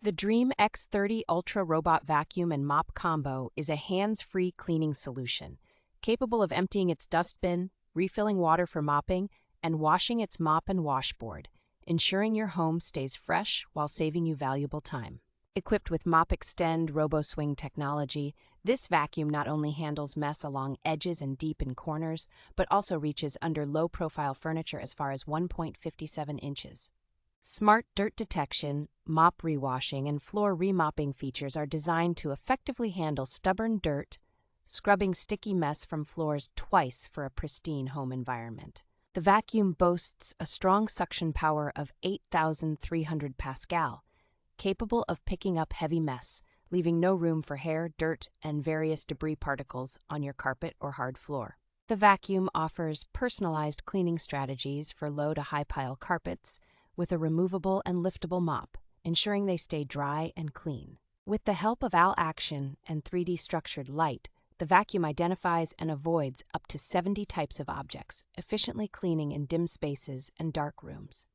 The Dreame X30 Ultra Robot Vacuum and Mop Combo is a hands-free cleaning solution, capable of emptying its dustbin, refilling water for mopping, and washing its mop and washboard, ensuring your home stays fresh while saving you valuable time. Equipped with MopExtend RoboSwing Technology, this vacuum not only handles mess along edges and deep in corners, but also reaches under low-profile furniture as far as 1.57 inches. Smart dirt detection, mop rewashing, and floor remopping features are designed to effectively handle stubborn dirt, scrubbing sticky mess from floors twice for a pristine home environment. The vacuum boasts a strong suction power of 8,300 Pascal, capable of picking up heavy mess, leaving no room for hair, dirt, and various debris particles on your carpet or hard floor. The vacuum offers personalized cleaning strategies for low to high pile carpets, with a removable and liftable mop, ensuring they stay dry and clean. With the help of Al Action and 3D structured light, the vacuum identifies and avoids up to 70 types of objects, efficiently cleaning in dim spaces and dark rooms.